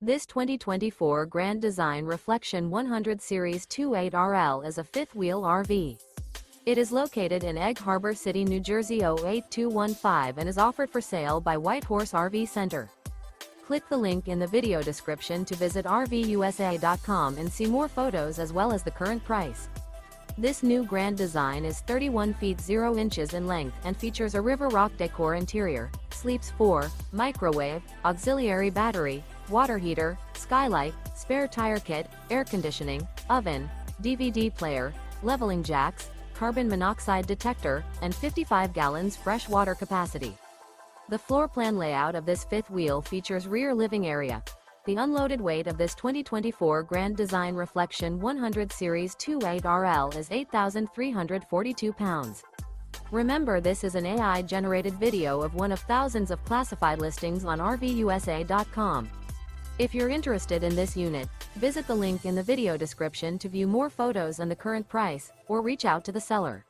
This 2024 Grand Design Reflection 100 Series 28RL is a fifth-wheel RV. It is located in Egg Harbor City, New Jersey 08215 and is offered for sale by Whitehorse RV Center. Click the link in the video description to visit RVUSA.com and see more photos as well as the current price. This new Grand Design is 31 feet 0 inches in length and features a River Rock Decor interior, sleeps 4, microwave, auxiliary battery, water heater, skylight, spare tire kit, air conditioning, oven, DVD player, leveling jacks, carbon monoxide detector, and 55 gallons fresh water capacity. The floor plan layout of this fifth wheel features rear living area. The unloaded weight of this 2024 Grand Design Reflection 100 Series 28RL is 8,342 pounds. Remember, this is an AI-generated video of one of thousands of classified listings on RVUSA.com. If you're interested in this unit, visit the link in the video description to view more photos and the current price, or reach out to the seller.